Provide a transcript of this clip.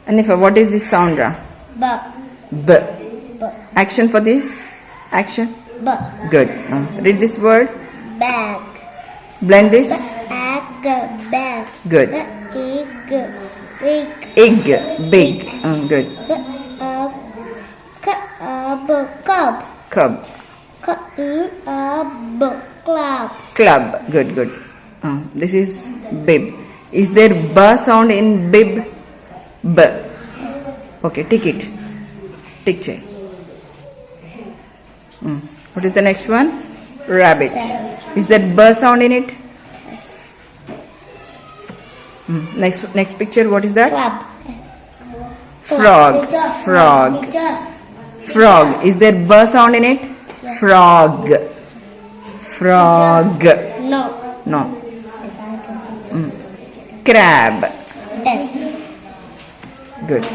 Anifa, what is this sound, Ra? B. B. B. Action for this. Action. B. Good. Read this word. Bag. Blend this. Egg. Bag. Good. Egg. Big. Egg. Big. Good. Cub. Cub. Club. Club. Good. Good. This is bib. Is there b sound in bib? B. Okay. Tick it. Tick check. What is the next one? Rabbit. Is there b sound in it? Next picture. What is that? Club. Frog. Frog. Frog. Is there b sound in it? Yes. Frog. Frog. No. No. Crab. Yes. Good.